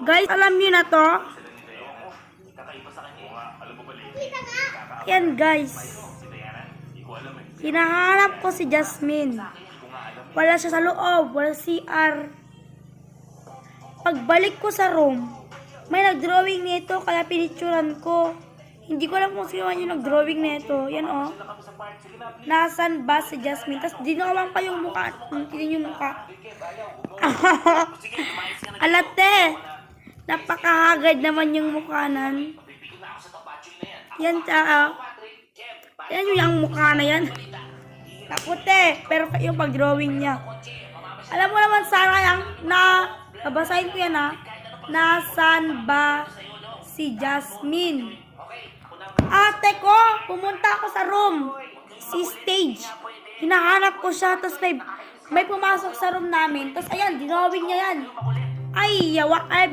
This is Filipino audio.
Guys, alam niyo na to? Yan guys. Hinahanap ko si Jasmine. Wala siya sa loob. Wala CR. Pagbalik ko sa room, may nag-drawing nito kaya pinicturan ko. Hindi ko alam kung sino man yung nag-drawing nito. Yan oh. Nasaan ba si Jasmine? Tapos dinawan pa yung mukha. Tingnan yung mukha. Alate. Napakahagad naman yung mukha nan. Yan siya. Yan yung mukha na yan. Naputi. Pero yung pag-drawing niya. Alam mo naman sana yung babasahin ko yan ha. Nasaan ba si Jasmine? Ate ko, pumunta ako sa room. Si stage. Hinahanap ko siya. Tapos may pumasok sa room namin. Tapos ayan, dinawing niya yan. Ay, yawa. Ay,